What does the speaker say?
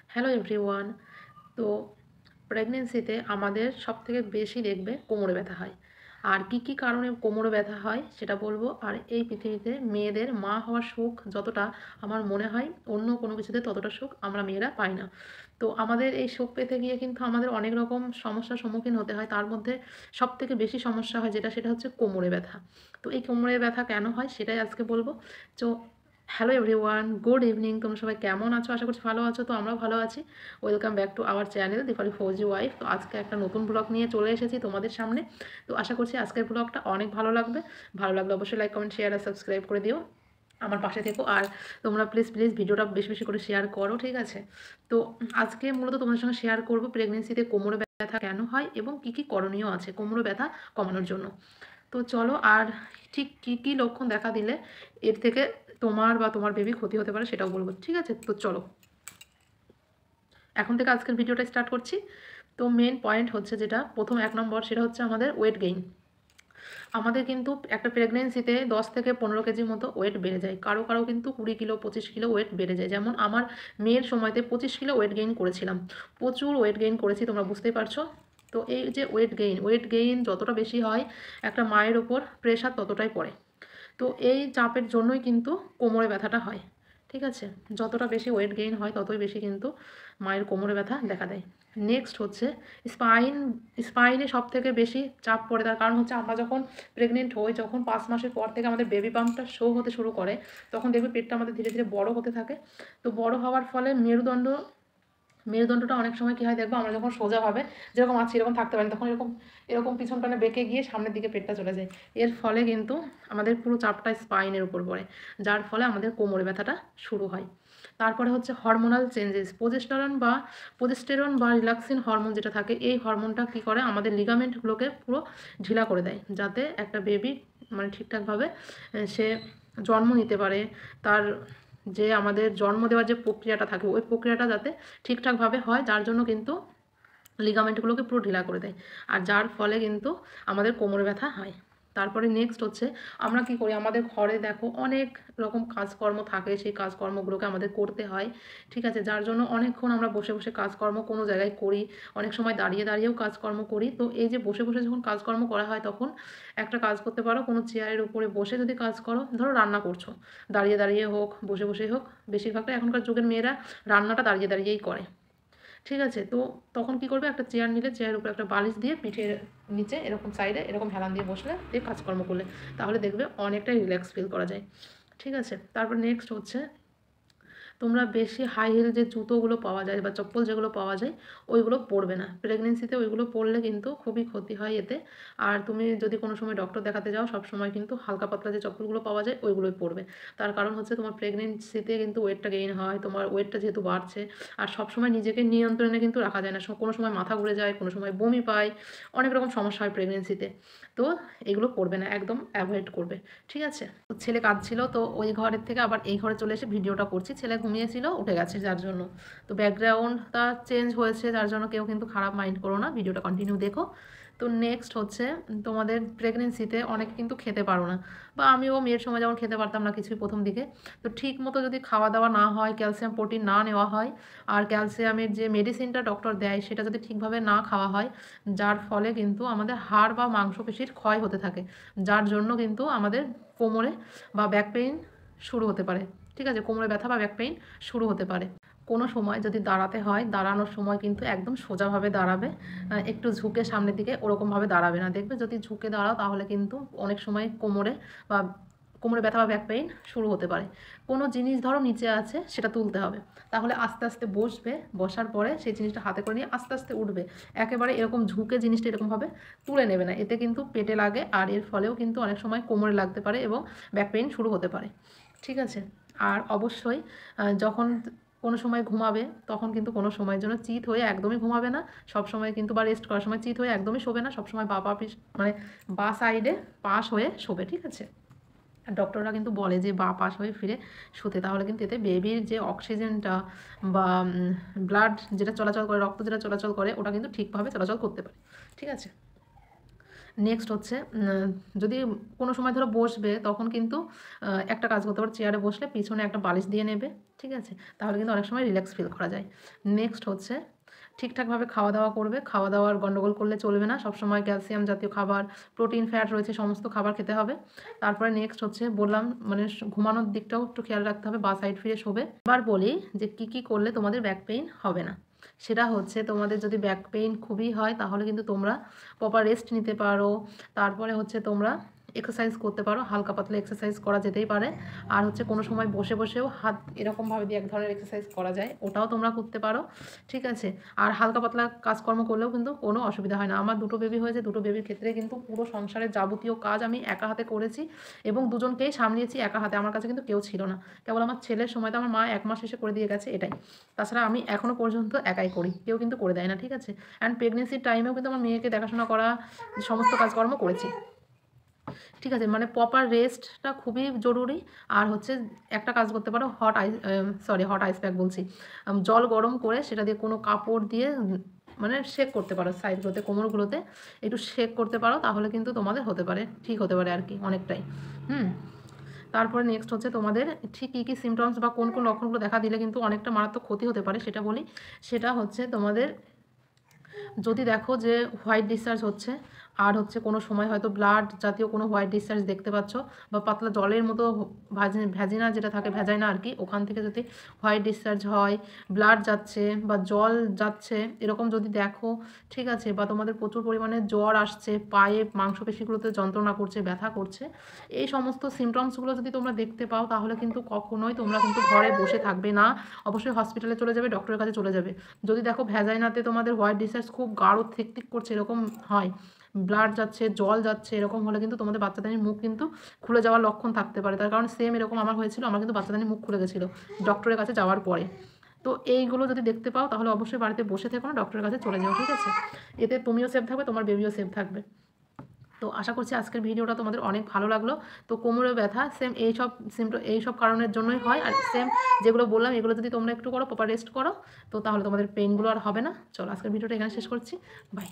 Hello everyone. তো প্রেগনেন্সিতে আমাদের সবথেকে বেশি দেখবে কোমরে ব্যথা হয়। আর কি কি কারণে কোমরে ব্যথা হয় সেটা বলবো। আর এই পৃথিবীতে মেয়েদের মা হওয়ার সুখ যতটা আমার মনে হয় অন্য কোনো কিছুতে ততটা সুখ আমরা মেয়েরা পাই না। তো আমাদের এই সুখ পেতে গিয়ে কিন্তু আমাদের অনেক রকম সমস্যার সম্মুখীন হতে হয়। তার মধ্যে সবথেকে বেশি সমস্যা হয় সেটা হচ্ছে কোমরে ব্যথা। তো এই কোমরে ব্যথা কেন হয় সেটাই আজকে বলবো। তো হ্যালো এভরিওয়ান, গুড ইভিনিং। তোমরা সবাই কেমন আছো? আশা করছি ভালো আছো। তো আমরাও ভালো আছি। Welcome back to our channel Dipali Fauji wife. তো আজকে একটা নতুন ব্লগ নিয়ে চলে এসেছি তোমাদের সামনে। তো আশা করছি আজকের ব্লগটা অনেক ভালো লাগবে। ভালো লাগলে অবশ্যই লাইক কমেন্ট শেয়ার আর সাবস্ক্রাইব করে দিও, আমার পাশে থেকো। আর তোমরা প্লিজ প্লিজ ভিডিওটা বেশি বেশি করে শেয়ার করো, ঠিক আছে? তো আজকে মূলত তোমাদের সঙ্গে শেয়ার করব প্রেগনেন্সিতে কোমরে ব্যথা কেন হয় এবং কি কি করণীয় আছে কোমরে ব্যথা কমানোর জন্য। তো চলো, আর ঠিক কী কী লক্ষণ দেখা দিলে এর থেকে তোমার বা তোমার বেবি ক্ষতি হতে পারে সেটাও বলবো, ঠিক আছে? তো চলো এখন থেকে আজকের ভিডিওটা স্টার্ট করছি। তো মেন পয়েন্ট হচ্ছে যেটা প্রথম 1 নম্বর, সেটা হচ্ছে আমাদের ওয়েট গেইন। আমাদের কিন্তু একটা প্রেগনেন্সিতে 10 থেকে 15 কেজির মতো ওয়েট বেড়ে যায়। কারো কারো কিন্তু 20 কিলো 25 কিলো ওয়েট বেড়ে যায়। যেমন আমার মেয়ের সময়তে 25 কিলো ওয়েট গেইন করেছিলাম। প্রচুর ওয়েট গেইন করেছি, তোমরা বুঝতেই পারছো। তো এই যে ওয়েট গেইন যতটা বেশি হয় একটা মায়ের ওপর প্রেশার ততটাই পড়ে। তো এই চাপের জন্যই কিন্তু কোমরে ব্যথাটা হয়, ঠিক আছে? যতটা বেশি ওয়েট গেইন হয় ততই বেশি কিন্তু মায়ের কোমরে ব্যথা দেখা দেয়। নেক্সট হচ্ছে স্পাইনে সব থেকে বেশি চাপ পড়ে। তার কারণ হচ্ছে আমরা যখন প্রেগনেন্ট হই, যখন 5 মাসের পর থেকে আমাদের বেবি বাম্পটা শো হতে শুরু করে, তখন দেখবে পেটটা আমাদের ধীরে ধীরে বড় হতে থাকে। তো বড় হওয়ার ফলে মেরুদণ্ডটা অনেক সময় কী হয় দেখবো, আমরা যখন সোজাভাবে যেরকম আছি এরকম থাকতে পারি, তখন এরকম এরকম পিছন টানে বেঁকে গিয়ে সামনের দিকে পেটটা চলে যায়। এর ফলে কিন্তু আমাদের পুরো চাপটা স্পাইনের উপর পড়ে, যার ফলে আমাদের কোমরে ব্যথাটা শুরু হয়। তারপরে হচ্ছে হরমোনাল চেঞ্জেস। প্রোজেস্টেরন বা রিল্যাক্সিন হরমোন যেটা থাকে, এই হরমোনটা কী করে আমাদের লিগামেন্টগুলোকে পুরো ঢিলা করে দেয়, যাতে একটা বেবি মানে ঠিকঠাকভাবে সে জন্ম নিতে পারে। তার যে আমাদের জন্ম দেওয়ার যে প্রক্রিয়াটা থাকে ওই প্রক্রিয়াটা যাতে ঠিকঠাকভাবে হয়, যার জন্য কিন্তু লিগামেন্টগুলোকে পুরো ঢিলা করে দেয়, আর যার ফলে কিন্তু আমাদের কোমরে ব্যথা হয়। তারপরে নেক্সট হচ্ছে আমরা কি করি, আমাদের ঘরে দেখো অনেক রকম কাজকর্ম থাকে, সেই কাজকর্মগুলোকে আমাদের করতে হয়, ঠিক আছে? যার জন্য অনেকক্ষণ আমরা বসে বসে কাজকর্ম কোনো জায়গায় করি, অনেক সময় দাঁড়িয়ে দাঁড়িয়েও কাজকর্ম করি। তো এই যে বসে বসে যখন কাজকর্ম করা হয়, তখন একটা কাজ করতে পারো, কোনো চেয়ারের উপরে বসে যদি কাজ করো, ধরো রান্না করছো, দাঁড়িয়ে দাঁড়িয়ে হোক বসে বসেই হোক, বেশিরভাগটা এখনকার যুগের মেয়েরা রান্নাটা দাঁড়িয়ে দাঁড়িয়েই করে, ঠিক আছে? তো তখন কি করবে, একটা চেয়ার নিলে চেয়ারের উপরে একটা বালিশ দিয়ে পিঠের নিচে এরকম সাইডে এরকম হেলান দিয়ে বসলে, দিয়ে কাজকর্ম করলে, তাহলে দেখবে অনেকটাই রিল্যাক্স ফিল করা যায়, ঠিক আছে? তারপর নেক্সট হচ্ছে তোমরা বেশি হাই হিল যে জুতোগুলো পাওয়া যায় বা চপ্পল যেগুলো পাওয়া যায় ওইগুলো পরবে না প্রেগনেন্সিতে। ওইগুলো পরলে কিন্তু খুবই ক্ষতি হয় এতে। আর তুমি যদি কোনো সময় ডক্টর দেখাতে যাও, সব সময় কিন্তু হালকা পাতলা যে চপ্পলগুলো পাওয়া যায় ওইগুলোই পরবে। তার কারণ হচ্ছে তোমার প্রেগনেন্সিতে কিন্তু ওয়েটটা গেইন হয়, তোমার ওয়েটটা যেহেতু বাড়ছে। আর সব সময় নিজেকে নিয়ন্ত্রণে কিন্তু রাখা যায় না, কোনো সময় মাথা ঘুরে যায়, কোনো সময় বমি পায়, অনেক রকম সমস্যা হয় প্রেগনেন্সিতে। তো এগুলো করবে না, একদম অ্যাভয়েড করবে, ঠিক আছে? তো ছেলে কাঁদছিল, তো ওই ঘরের থেকে আবার এই ঘরে চলে এসে ভিডিওটা করছি। ছেলে ঘুমিয়েছিল, উঠে গেছে যার জন্য। তো ব্যাকগ্রাউন্ডটা চেঞ্জ হয়েছে, যার জন্য কেউ কিন্তু খারাপ মাইন্ড করো না, ভিডিওটা কন্টিনিউ দেখো। তো নেক্সট হচ্ছে তোমাদের প্রেগনেন্সিতে অনেকে কিন্তু খেতে পারো না, বা আমিও মেয়ের সময় যেমন খেতে পারতাম না কিছুই প্রথম দিকে। তো ঠিক মতো যদি খাওয়া দাওয়া না হয়, ক্যালসিয়াম প্রোটিন না নেওয়া হয়, আর ক্যালসিয়ামের যে মেডিসিনটা ডক্টর দেয় সেটা যদি ঠিকভাবে না খাওয়া হয়, যার ফলে কিন্তু আমাদের হাড় বা মাংসপেশির ক্ষয় হতে থাকে, যার জন্য কিন্তু আমাদের কোমরে বা ব্যাক পেইন শুরু হতে পারে, ঠিক আছে? কোমরে ব্যথা বা ব্যাক পেইন শুরু হতে পারে। কোনো সময় যদি দাঁড়াতে হয়, দাঁড়ানোর সময় কিন্তু একদম সোজাভাবে দাঁড়াবে, একটু ঝুঁকে সামনের দিকে ওরকমভাবে দাঁড়াবে না। দেখবে যদি ঝুঁকে দাঁড়াও তাহলে কিন্তু অনেক সময় বা কোমরে ব্যথা বা ব্যাক পেইন শুরু হতে পারে। কোনো জিনিস ধরো নিচে আছে, সেটা তুলতে হবে, তাহলে আস্তে আস্তে বসবে, বসার পরে সেই জিনিসটা হাতে করে নিয়ে আস্তে আস্তে উঠবে। একেবারে এরকম ঝুঁকে জিনিসটা এরকমভাবে তুলে নেবে না, এতে কিন্তু পেটে লাগে, আর এর ফলেও কিন্তু অনেক সময় কোমরে লাগতে পারে এবং ব্যাক পেইন শুরু হতে পারে, ঠিক আছে? আর অবশ্যই যখন কোনো সময় ঘুমাবে, তখন কিন্তু কোনো সময়ের জন্য চিত হয়ে একদমই ঘুমাবে না। সব সময় কিন্তু বা রেস্ট করার সময় চিত হয়ে একদমই শোবে না, সবসময় মানে বা সাইডে পাশ হয়ে শোবে, ঠিক আছে? আর ডক্টররা কিন্তু বলে যে বা পাশ হয়ে ফিরে শুতে, তাহলে কিন্তু এতে বেবির যে অক্সিজেনটা বা ব্লাড যেটা চলাচল করে, রক্ত যেটা চলাচল করে, ওটা কিন্তু ঠিকভাবে চলাচল করতে পারে, ঠিক আছে? নেক্সট হচ্ছে যদি কোনো সময় ধরো বসবে তখন কিন্তু একটা কাজ করতে পারো, চেয়ারে বসলে পিছনে একটা বালিশ দিয়ে নেবে, ঠিক আছে, তাহলে কিন্তু অনেক সময় রিল্যাক্স ফিল করা যায়। নেক্সট হচ্ছে ঠিকঠাকভাবে খাওয়া দাওয়া করবে, খাওয়া দাওয়ার গন্ডগোল করলে চলবে না, সবসময় ক্যালসিয়াম জাতীয় খাবার, প্রোটিন ফ্যাট রয়েছে সমস্ত খাবার খেতে হবে। তারপরে নেক্সট হচ্ছে বললাম মানে ঘুমানোর দিকটাও একটু খেয়াল রাখতে হবে, বা সাইড ফিরে শোবে। এবার বলি যে কী কী করলে তোমাদের ব্যাক পেইন হবে না। সেটা হচ্ছে তোমাদের যদি ব্যাক পেইন খুবই হয় তাহলে কিন্তু তোমরা প্রপার রেস্ট নিতে পারো। তারপরে হচ্ছে তোমরা এক্সারসাইজ করতে পারো, হালকা পাতলা এক্সারসাইজ করা যেতেই পারে। আর হচ্ছে কোনো সময় বসে বসেও হাত এরকমভাবে দিয়ে এক ধরনের এক্সারসাইজ করা যায়, ওটাও তোমরা করতে পারো, ঠিক আছে। আর হালকা পাতলা কাজকর্ম করলেও কিন্তু কোনো অসুবিধা হয় না। আমার দুটো বেবি হয়েছে, দুটো বেবির ক্ষেত্রে কিন্তু পুরো সংসারের যাবতীয় কাজ আমি একা হাতে করেছি এবং দুজনকেই সামলিয়েছি একা হাতে। আমার কাছে কিন্তু কেউ ছিল না, কেবল আমার ছেলের সময় তো আমার মা 1 মাস এসে করে দিয়ে গেছে, এটাই। তাছাড়া আমি এখনও পর্যন্ত একাই করি, কেউ কিন্তু করে দেয় না, ঠিক আছে। অ্যান্ড প্রেগনেন্সির টাইমেও কিন্তু আমার মেয়েকে দেখাশোনা করা, সমস্ত কাজকর্ম করেছি, ঠিক আছে। মানে প্রপার রেস্টটা খুবই জরুরি। আর হচ্ছে একটা কাজ করতে পারো, হট আইস প্যাক বলছি, জল গরম করে সেটা দিয়ে কোনো কাপড় দিয়ে মানে শেক করতে পারো, সাইডগুলোতে কোমরগুলোতে একটু শেক করতে পারো, তাহলে কিন্তু তোমাদের হতে পারে, ঠিক হতে পারে আর কি অনেকটাই। তারপরে নেক্সট হচ্ছে তোমাদের ঠিক কী কী সিমটমস বা কোন কোন লক্ষণগুলো দেখা দিলে কিন্তু অনেকটা মারাত্মক ক্ষতি হতে পারে সেটা বলি। সেটা হচ্ছে তোমাদের যদি দেখো যে হোয়াইট ডিসচার্জ হচ্ছে, আর হচ্ছে কোনো সময় হয়তো ব্লাড জাতীয় কোনো হোয়াইট ডিসচার্জ দেখতে পাচ্ছ, বা পাতলা জলের মতো ভ্যাজিনা যেটা থাকে, ভ্যাজাইনা আর কি, ওখান থেকে যদি হোয়াইট ডিসচার্জ হয়, ব্লাড যাচ্ছে বা জল যাচ্ছে, এরকম যদি দেখো, ঠিক আছে, বা তোমাদের প্রচুর পরিমাণে জ্বর আসছে, পায়ে মাংসপেশিগুলোতে যন্ত্রণা করছে, ব্যথা করছে, এই সমস্ত সিমটমসগুলো যদি তোমরা দেখতে পাও তাহলে কিন্তু কখনোই তোমরা কিন্তু ঘরে বসে থাকবে না, অবশ্যই হসপিটালে চলে যাবে, ডক্টরের কাছে চলে যাবে। যদি দেখো ভ্যাজাইনাতে তোমাদের হোয়াইট ডিসচার্জ খুব গাঢ় ঠিক ঠিক করছে, এরকম হয়, ব্লাড যাচ্ছে, জল যাচ্ছে, এরকম হলে কিন্তু তোমাদের বাচ্চাদানির মুখ কিন্তু খুলে যাওয়ার লক্ষণ থাকতে পারে। তার কারণ সেম এরকম আমার হয়েছিল, আমার কিন্তু বাচ্চাদানির মুখ খুলে গেছিলো ডক্টরের কাছে যাওয়ার পরে। তো এইগুলো যদি দেখতে পাও তাহলে অবশ্যই বাড়িতে বসে থেকো না, ডক্টরের কাছে চলে যাও, ঠিক আছে। এতে তুমিও সেফ থাকবে, তোমার বেবিও সেফ থাকবে। তো আশা করছি আজকের ভিডিওটা তোমাদের অনেক ভালো লাগলো। তো কোমরে ব্যথা সেম এইসব কারণের জন্যই হয়, আর সেম যেগুলো বললাম এগুলো যদি তোমরা একটু করো, প্রপার রেস্ট করো, তো তাহলে তোমাদের পেইনগুলো আর হবে না। চলো আজকের ভিডিওটা এখানে শেষ করছি, বাই।